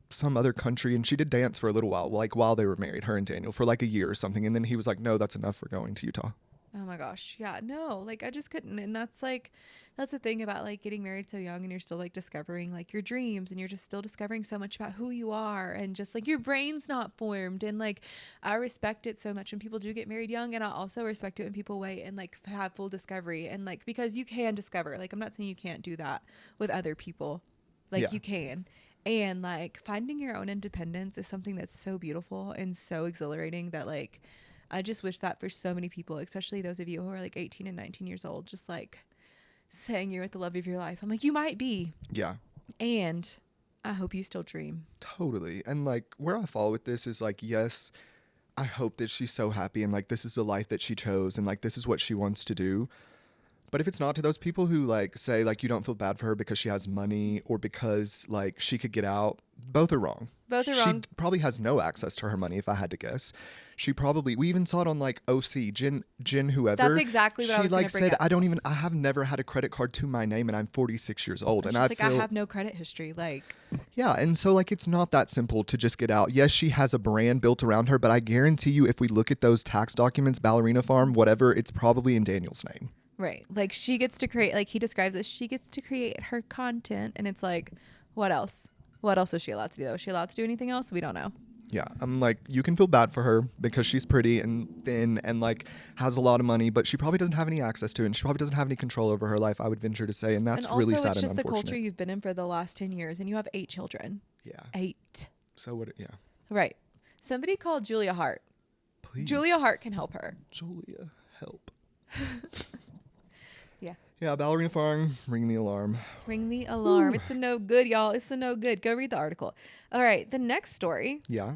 some other country and she did dance for a little while, like while they were married, her and Daniel, for like a year or something. And then he was like, no, that's enough. We're going to Utah. oh my gosh, yeah, no, like I just couldn't. And that's the thing about like getting married so young, and you're still like discovering like your dreams, and you're just still discovering so much about who you are, and just like your brain's not formed. And like I respect it so much when people do get married young, and I also respect it when people wait and like have full discovery, and like because you can discover, like I'm not saying you can't do that with other people, like Yeah. you can. And like finding your own independence is something that's so beautiful and so exhilarating that like I just wish that for so many people, especially those of you who are like 18 and 19 years old, just like saying you're with the love of your life. I'm like, you might be. Yeah. And I hope you still dream. Totally. And like where I fall with this is like, yes, I hope that she's so happy and like this is the life that she chose and like this is what she wants to do. But if it's not, to those people who like say like you don't feel bad for her because she has money or because like she could get out, both are wrong. Both are she wrong. probably has no access to her money, if I had to guess. We even saw it on like OC, Jen whoever. That's exactly what I was She gonna like bring said, up. I have never had a credit card to my name and I'm 46 years old. She's And like, I I have no credit history. Like, yeah, and so like it's not that simple to just get out. Yes, she has a brand built around her, but I guarantee you if we look at those tax documents, Ballerina Farm, whatever, it's probably in Daniel's name. right. Like she gets to create, like he describes it, she gets to create her content. And it's like, what else? What else is she allowed to do? Is she allowed to do anything else? We don't know. Yeah, I'm like, you can feel bad for her because she's pretty and thin and like has a lot of money, but she probably doesn't have any access to it, and she probably doesn't have any control over her life, I would venture to say, and that's And also, really sad it's and just the unfortunate. culture you've been in for the last 10 years, and you have 8 children. Yeah. 8. So what? Yeah. Right. Somebody called Julia Hart. Please. Julia Hart can help her. Julia, help. Yeah. Yeah, Ballerina Farm, ring the alarm. Ring the alarm. It's a no good, y'all. It's a no good. Go read the article. All right. The next story. Yeah.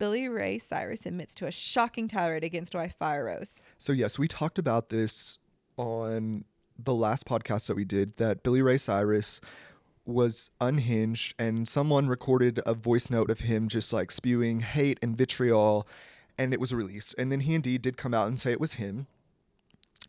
Ray Cyrus admits to a shocking tirade against wife Fire Rose. So yes, we talked about this on the last podcast that we did, that Ray Cyrus was unhinged and someone recorded a voice note of him just like spewing hate and vitriol, and it was released. And then he indeed did come out and say it was him.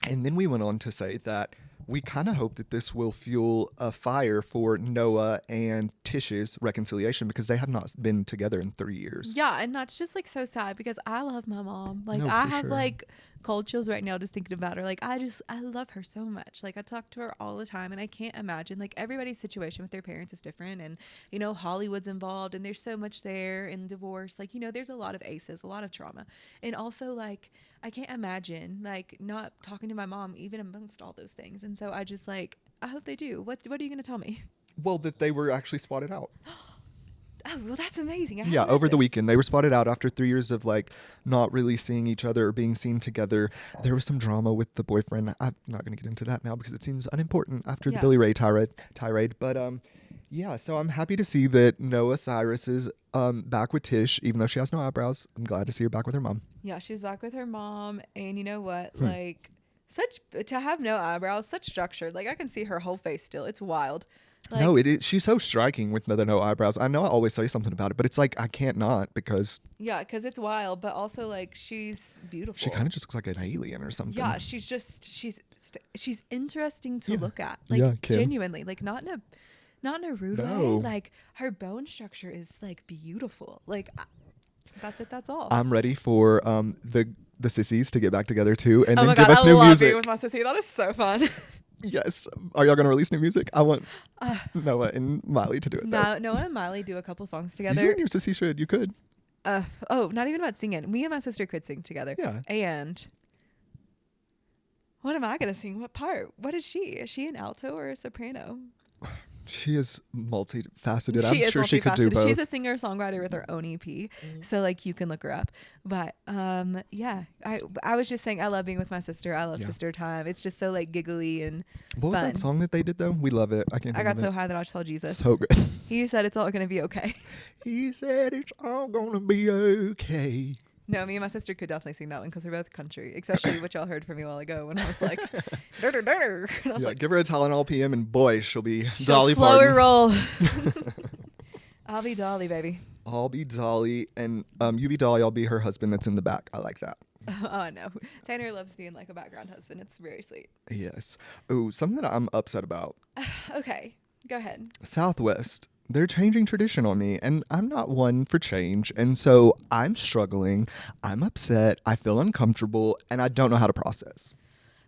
And then we went on to say that we kind of hope that this will fuel a fire for Noah and Tish's reconciliation because they have not been together in 3 years. Yeah, and that's just like so sad because I love my mom. Like No, I for have sure. like cold chills right now just thinking about her. Like I love her so much. Like I talk to her all the time and I can't imagine, like everybody's situation with their parents is different, and you know Hollywood's involved and there's so much there, and divorce, like, you know, there's a lot of aces, a lot of trauma. And also like I can't imagine like not talking to my mom even amongst all those things. And so I just like, I hope they do. What are you going to tell me? Well, that they were actually spotted out. Oh, well, that's amazing. Yeah, over the weekend. They were spotted out after 3 years of like not really seeing each other or being seen together. There was some drama with the boyfriend. I'm not going to get into that now because it seems unimportant after the Yeah. Billy Ray tirade. But yeah, so I'm happy to see that Noah Cyrus is back with Tish, even though she has no eyebrows. I'm glad to see her back with her mom. Yeah, she's back with her mom, and you know what? Hmm. Like, such to have no eyebrows, such structure. Like, I can see her whole face still. It's wild. Like, No, it is. She's so striking with the no eyebrows. I know I always say something about it, but it's like I can't not because yeah, because it's wild, but also like she's beautiful. she kind of just looks like an alien or something. yeah, she's interesting to Yeah. look at. Like, Yeah, Kim. genuinely, like not in a rude No. way. Like her bone structure is like beautiful. Like that's it. That's all. I'm ready for the sissies to get back together too, and oh then my give god, us I new love music. being with my sissy. That is so fun. Yes. Are y'all gonna release new music? I want Noah and Miley to do it. Though. Noah and Miley do a couple songs You together. and your sissy should. You could. Not even about singing. Me and my sister could sing together. Yeah. And what am I gonna sing? What part? What is she? Is she an alto or a soprano? She is multifaceted. She I'm is sure she could do multifaceted. both. She's a singer songwriter with her own EP, so like you can look her up. But yeah, I was just saying I love being with my sister. I love Yeah. sister time. It's just so like giggly and What was fun. that song that they did though? We love it. I can't. I think got of so it. high that I saw Jesus. So good. He said it's all gonna be okay. He said it's all gonna be okay. No, me and my sister could definitely sing that one because we're both country, especially what y'all heard from me a while ago when I was like, dur, dur, dur. And I was Yeah, like, give her a Tylenol PM and boy, she'll be she'll Dolly slower Parton. roll. I'll be Dolly, baby. I'll be Dolly, and you be Dolly. I'll be her husband that's in the back. I like that. Oh no, Tanner loves being like a background husband. It's very sweet. Yes. Oh, something that I'm upset about. Okay, go ahead. Southwest. They're changing tradition on me, and I'm not one for change. And so I'm struggling. I'm upset. I feel uncomfortable, and I don't know how to process.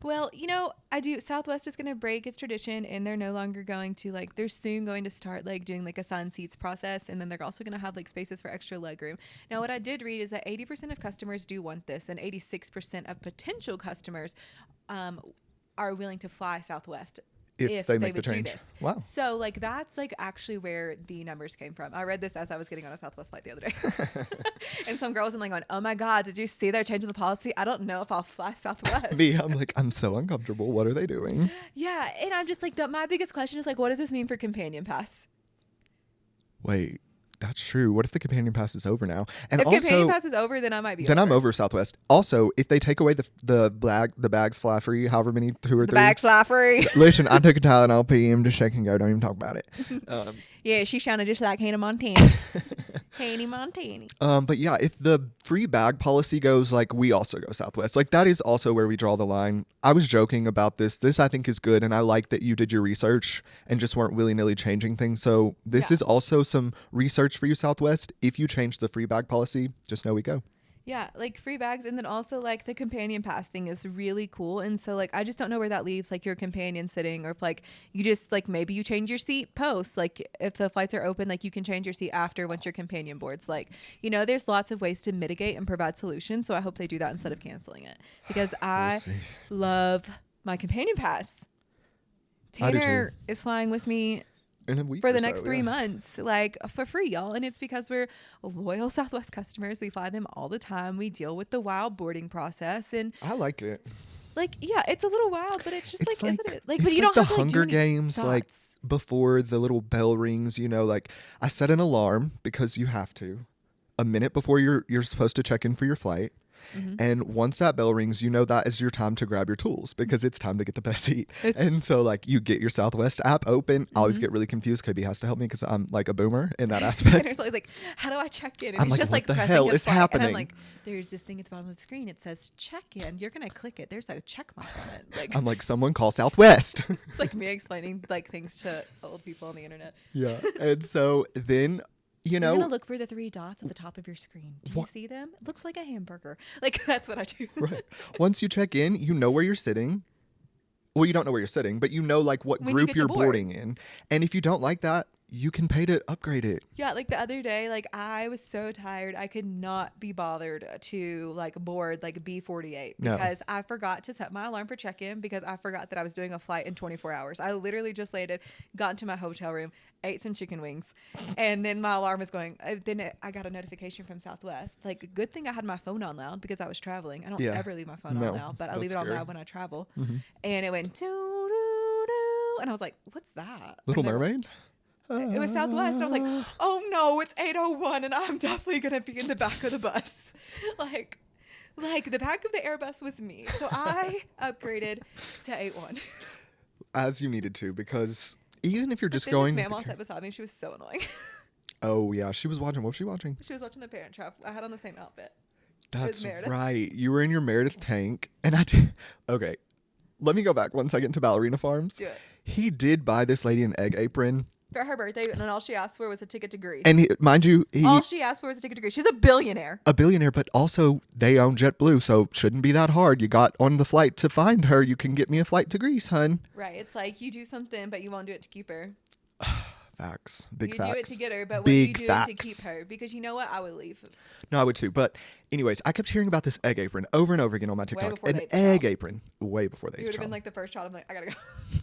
Well, you know, I do. Southwest is going to break its tradition, and they're no longer going to like. They're soon going to start like doing like assigned seats process, and then they're also going to have like spaces for extra legroom. Now, what I did read is that 80% of customers do want this, and 86% of potential customers are willing to fly Southwest. If they make the would do change. this. Wow. So like that's like actually where the numbers came from. I read this as I was getting on a Southwest flight the other day. And some girls in like going, oh my God, did you see they're changing the policy? I don't know if I'll fly Southwest. Me, I'm like, I'm so uncomfortable. What are they doing? Yeah. And I'm just like, my biggest question is like, what does this mean for Companion Pass? Wait, that's true. What if the companion pass is over now? And If also, Companion Pass is over, then I might be then I'm over Southwest. Also, if they take away the bags fly free, however many, 2 or The 3. bags fly free. Listen, I took a Tylenol PM to shake and go. Don't even talk about it. Yeah, she sounded just like Hannah Montana. Hannah Montana. But yeah, if the free bag policy goes, like, we also go Southwest. Like, that is also where we draw the line. I was joking about this. This, I think, is good, and I like that you did your research and just weren't willy-nilly changing things. So this Yeah. is also some research for you, Southwest. If you change the free bag policy, just know we go. Yeah, like free bags, and then also like the companion pass thing is really cool. And so like I just don't know where that leaves like your companion sitting, or if like you just like maybe you change your seat post, like if the flights are open, like you can change your seat after once your companion boards. Like, you know, there's lots of ways to mitigate and provide solutions. So I hope they do that instead of canceling it, because I see. love my companion pass. I do Tanner too. is flying with me In a week for or the so, next 3 yeah. months, like for free, y'all. And it's because we're loyal Southwest customers. We fly them all the time. We deal with the wild boarding process, and I like it. like, yeah, it's a little wild, but it's just It's like, isn't it? Like, it's but you like don't have the to like, Hunger do any Games, like thoughts. before the little bell rings, you know, like I set an alarm because you have to a minute before you're supposed to check in for your flight. And once that bell rings, you know that is your time to grab your tools because it's time to get the best seat. And so like you get your Southwest app open. I always get really confused. KB has to help me because I'm like a boomer in that aspect. And it's always like, how do I check in? And I'm he's like, just what like the pressing hell his is flight. happening? And I'm like, there's this thing at the bottom of the screen. It says check in. You're gonna click it. There's a check mark on it. Like I'm like, someone call Southwest. it's like me explaining like things to old people on the internet. Yeah. And so then, You're gonna look for the 3 dots at the top of your screen. Do you see them? It looks like a hamburger. Like that's what I do. Right. Once you check in, you know where you're sitting. Well, you don't know where you're sitting, but you know like what When you group get to you're board. boarding in. And if you don't like that, you can pay to upgrade it. Yeah, like the other day, like I was so tired, I could not be bothered to like board like B48 No. because I forgot to set my alarm for check-in because I forgot that I was doing a flight in 24 hours. I literally just landed, got into my hotel room, ate some chicken wings, and then my alarm was going. I got a notification from Southwest. Like, good thing I had my phone on loud because I was traveling. I don't ever leave my phone on loud, but I leave it on loud when I travel. And it went doo-doo-doo, and I was like, "What's that?" Little Mermaid? It was Southwest. I was like, oh no, it's 8:01 and I'm definitely going to be in the back of the bus. like the back of the Airbus was me. So I upgraded to 8:1. As you needed to, because even if you're just This going... mammal sat beside me. She was so annoying. Oh, yeah. She was watching. What was she watching? She was watching The Parent Trap. I had on the same outfit. That's right. You were in your Meredith tank. And I did... Okay. Let me go back 1 second to Ballerina Farms. Do it. He did buy this lady an egg apron. For her birthday, and all she asked for was a ticket to Greece. And mind you, all she asked for was a ticket to Greece. She's a billionaire. A billionaire, but also they own JetBlue, so shouldn't be that hard. You got on the flight to find her. You can get me a flight to Greece, hun. Right. It's like you do something, but you won't do it to keep her. Facts. Big you facts. You do it to get her, but Big what you do facts. it to keep her. Because you know what? I would leave. No, I would too. But anyways, I kept hearing about this egg apron over and over again on my TikTok. An egg apron. Way before they would have been like the first child. I'm like, I gotta go.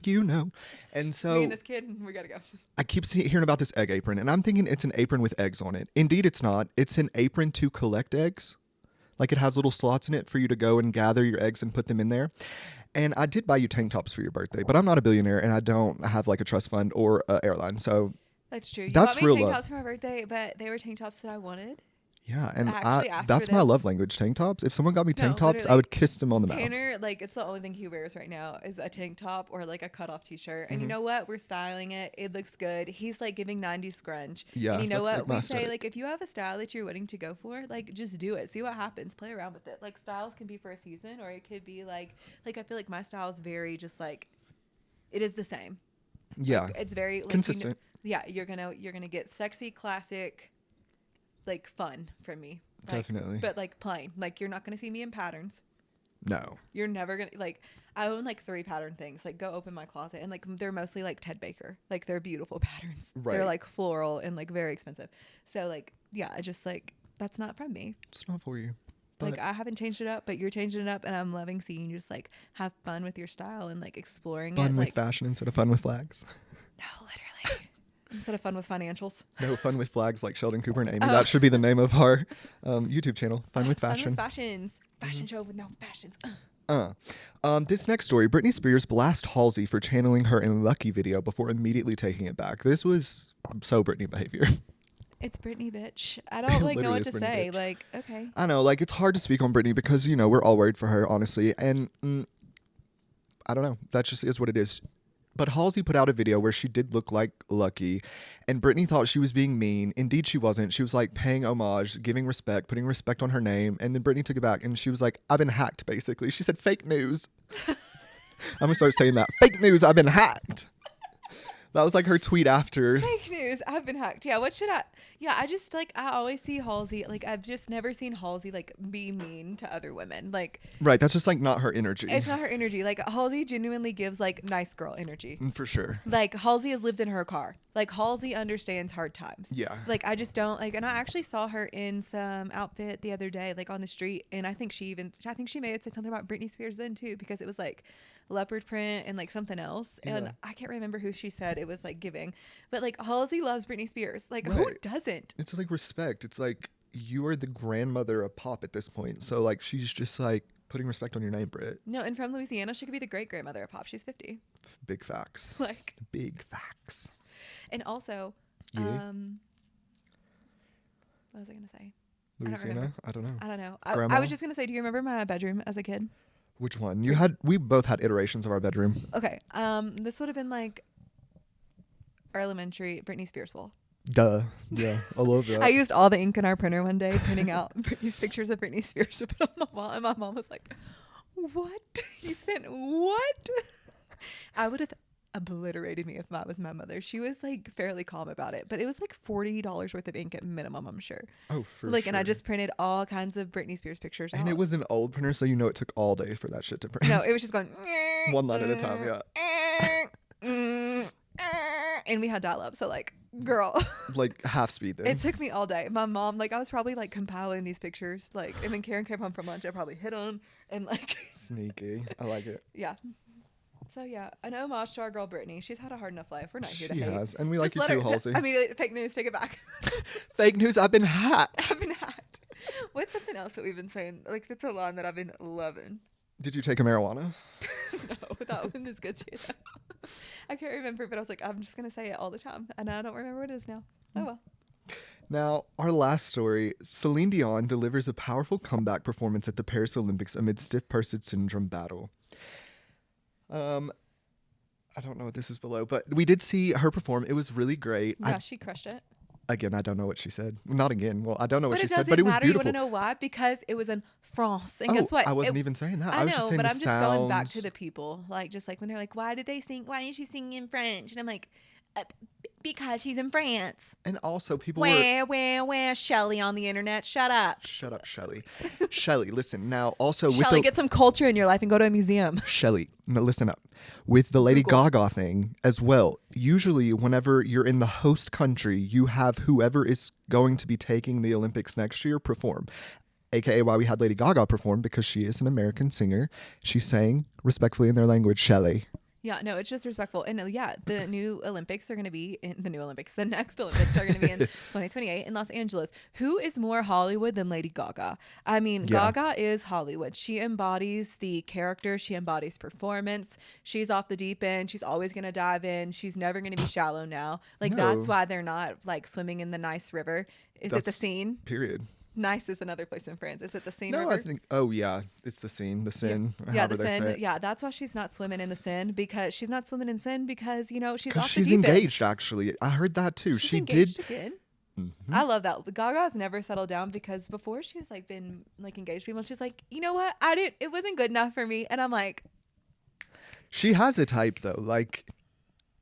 You know. And so me and this kid, we gotta go. I keep hearing about this egg apron, and I'm thinking it's an apron with eggs on it. Indeed, it's not. It's an apron to collect eggs. Like it has little slots in it for you to go and gather your eggs and put them in there. And I did buy you tank tops for your birthday, but I'm not a billionaire, and I don't have like a trust fund or an airline. So that's true. You that's bought me real tank love. tops for my birthday, but they were tank tops that I wanted. Yeah, and asked that's for my them. love language, tank tops. If someone got me tank tops, I literally, would kiss them on the mouth. Tanner, like, it's the only thing he wears right now is a tank top or like a cutoff t-shirt. And you know what? We're styling it. It looks good. He's like giving 90s grunge. Yeah, and you know that's what? like my We say, aesthetic. like, if you have a style that you're wanting to go for, like, just do it. See what happens. Play around with it. Like, styles can be for a season, or it could be like I feel like my style is very just like, it is the same. Yeah, Like, it's very like, consistent. You're gonna get sexy, classic, like fun from me. Like, Definitely. But like plain. Like you're not gonna see me in patterns. No. You're never gonna like. I own like 3 pattern things. Like go open my closet and like they're mostly like Ted Baker. Like they're beautiful patterns. Right. They're like floral and like very expensive. So like yeah, I just like that's not from me. It's not for you. But Like I haven't changed it up, but you're changing it up, and I'm loving seeing you just like have fun with your style and like exploring fun it. with Like fashion instead of fun with flags. no, literally. Instead of fun with financials. No, fun with flags like Sheldon Cooper and Amy. Oh. That should be the name of our YouTube channel. Fun with fashion. Fun with fashions. Fashion show with no fashions. This next story, Britney Spears blast Halsey for channeling her in Lucky video before immediately taking it back. This was so Britney behavior. It's Britney, bitch. I don't like know Literally what is to Britney, say. bitch. Like, okay. I know, like, it's hard to speak on Britney because, you know, we're all worried for her, honestly. And I don't know. That just is what it is. But Halsey put out a video where she did look like Lucky, and Britney thought she was being mean. Indeed, she wasn't. She was like paying homage, giving respect, putting respect on her name. And then Britney took it back, and she was like, I've been hacked, basically. She said, fake news. I'm going to start saying that. Fake news, I've been hacked. That was like her tweet after. Fake news. I've been hacked. Yeah. What should I? Yeah. I just like, I always see Halsey. Like, I've just never seen Halsey like be mean to other women. Like, Right. That's just like not her energy. it's not her energy. Like, Halsey genuinely gives like nice girl energy. For sure. Like, Halsey has lived in her car. Like, Halsey understands hard times. Yeah. Like, I just don't like, and I actually saw her in some outfit the other day, like on the street. And I think she may have said something about Britney Spears then too, because it was like leopard print and like something else. And Yeah. I can't remember who she said it was like giving, but like Halsey loves Britney Spears. Like who Right. doesn't? It's like respect. It's like you are the grandmother of pop at this point. So like she's just like putting respect on your name, Brit. No, and from Louisiana, she could be the great grandmother of pop. She's 50. Big facts. Like, Big facts. and also, Yeah. what was I gonna say? Louisiana? I don't know. I don't know. Grandma? I was just gonna say, do you remember my bedroom as a kid? Which one? We both had iterations of our bedroom. Okay. This would have been like elementary Britney Spears wall. Duh. Yeah, I love that. I used all the ink in our printer one day, printing out Britney's pictures of Britney Spears to put on the wall, and my mom was like, "What? You spent what?" I would have obliterated me if that was my mother. She was like fairly calm about it, but it was like $40 worth of ink at minimum, I'm sure. Oh, for like, sure. and I just printed all kinds of Britney Spears pictures. And it was an old printer, so you know it took all day for that shit to print. No, it was just going one line at a time. Yeah. And we had dial-up, so like, girl, like half speed then. it took me all day. My mom, like, I was probably like compiling these pictures, like, and then Karen came home from lunch. I probably hit them and like Sneaky. I like it. Yeah. So yeah, an homage to our girl Britney. She's had a hard enough life. We're not here to She hate. has, and we Just like you let too, her- Halsey. I mean, fake news. Take it back. Fake news. I've been hacked. I've been hacked. What's something else that we've been saying? Like, that's a line that I've been loving. Did you take a marijuana? No, that one is good too. I can't remember, but I was like, I'm just gonna say it all the time, and I don't remember what it is now. Oh well. Now, our last story, Celine Dion delivers a powerful comeback performance at the Paris Olympics amid stiff person syndrome battle. I don't know what this is below, but we did see her perform. It was really great. Yeah, she crushed it. Again, I don't know what she said. Not again. Well, I don't know what But she it said, doesn't but it was matter. You beautiful. want to know why? Because it was in France, and guess what? I wasn't even saying that. I was know, just saying but the I'm just going back sounds. to the people, like just like when they're like, "Why did they sing? Why didn't she sing in French?" And I'm like, "Because she's in France." And also, people were. Where? Shelly on the internet. Shut up. Shut up, Shelly. Shelly, listen. Now, also with Shelly, the get some culture in your life and go to a museum. Shelly, no, listen up. With the Lady Google. Gaga thing as well, usually whenever you're in the host country, you have whoever is going to be taking the Olympics next year perform. AKA why we had Lady Gaga perform, because she is an American singer. She sang respectfully in their language, Shelly. Yeah, no, it's just respectful. And yeah, the new Olympics are going to be in the new Olympics. The next Olympics are going to be in 2028 in Los Angeles. Who is more Hollywood than Lady Gaga? I mean, Yeah. Gaga is Hollywood. She embodies the character. She embodies performance. She's off the deep end. She's always going to dive in. She's never going to be shallow now. Like, that's No. why they're not like swimming in the nice river. Is it the That's- Seine? Period. Nice is another place in France. Is it the Seine No, river? I think. Oh yeah, it's the scene, the sin. Yeah, however the they say sin. it. Yeah, that's why she's not swimming in the sin, because she's not swimming in sin because, you know, she's Because off she's the deep end. engaged. Actually, I heard that too. She's she engaged did. again. Mhm. I love that. Gaga's never settled down, because before she was like been like engaged people, she's like, you know what? It wasn't good enough for me. And I'm like, She has a type though. Like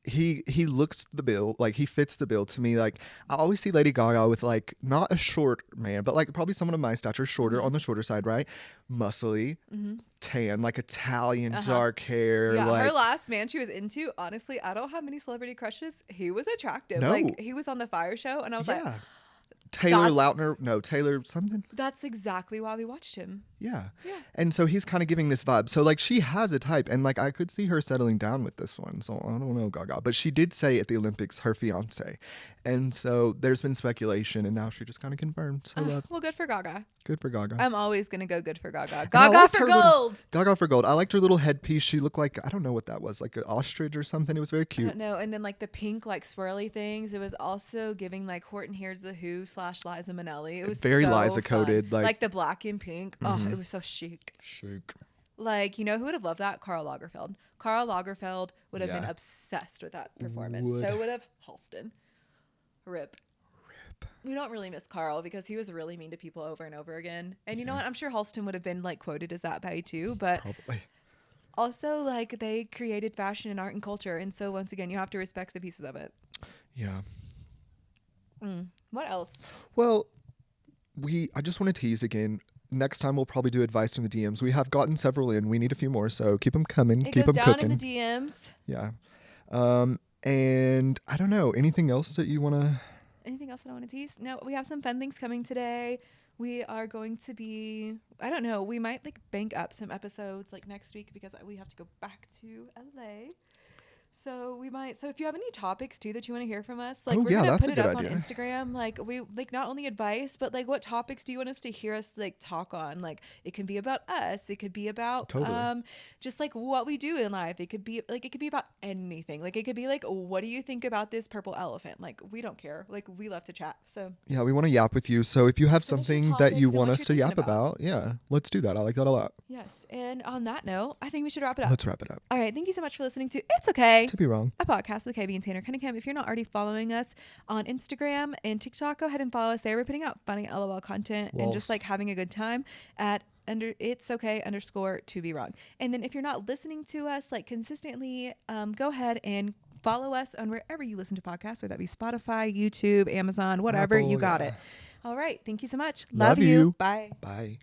he looks the bill. Like he fits the bill to me. Like I always see Lady Gaga with like not a short man, but like probably someone of my stature, shorter on the shorter side, right? Muscly, tan, like Italian, dark hair. yeah, like her last man she was into, honestly, I don't have many celebrity crushes. He was attractive. No. Like, he was on the Fire Show, and I was like, yeah. Taylor That's- Lautner. No, Taylor something. that's exactly why we watched him. Yeah. Yeah. And so he's kind of giving this vibe. So like she has a type, and like I could see her settling down with this one. So I don't know, Gaga. But she did say at the Olympics her fiance. And so there's been speculation, and now she just kind of confirmed. So Well, good for Gaga. good for Gaga. I'm always going to go good for Gaga. And I Gaga liked for her little- gold. Gaga for gold. I liked her little headpiece. She looked like, I don't know what that was, like an ostrich or something. It was very I cute. don't know. And then like the pink like swirly things, it was also giving like Horton Hears the Who / Liza Minnelli. It was Very so Liza coded, fun. like- the black and pink. Oh, it was so chic. Chic. Like, you know who would have loved that? Karl Lagerfeld. Karl Lagerfeld would have been Yeah. obsessed with that performance. Would. So would have Halston. Rip. We don't really miss Carl because he was really mean to people over and over again. And you know what? I'm sure Halston would have been like quoted as that by too, but Probably. also like they created fashion and art and culture. And so once again, you have to respect the pieces of it. Yeah. What else? Well, I just want to tease again. Next time we'll probably do advice from the DMs. We have gotten several in. We need a few more, so keep them coming. It Keep goes them down cooking. in the DMs. Yeah. And I don't know. Anything else that you want to? Anything else that I want to tease? No, we have some fun things coming today. We are going to be, I don't know, we might like bank up some episodes like next week because we have to go back to LA. So if you have any topics too that you want to hear from us, like Oh, we're yeah, gonna that's put a it good up idea. on Instagram. Like we like not only advice, but like what topics do you want us to hear us like talk on? Like it can be about us. It could be about Totally. just like what we do in life. It could be about anything. Like it could be like, what do you think about this purple elephant? Like we don't care. Like we love to chat. So Yeah, we want to yap with you. So if you have send us your something that you topics and want what us you're to thinking yap about, yeah, let's do that. I like that a lot. Yes. And on that note, I think we should wrap it up. Let's wrap it up. All right. Thank you so much for listening to It's Okay, To be wrong. a podcast with KB and Tanner Cunningham. If you're not already following us on Instagram and TikTok, go ahead and follow us there. We're putting out funny LOL content and just Lols. like having a good time at it's okay _ to be wrong. And then if you're not listening to us like consistently, go ahead and follow us on wherever you listen to podcasts, whether that be Spotify, YouTube, Amazon, whatever. Apple, You got yeah. it. All right. Thank you so much. Love Love you. you. Bye. Bye.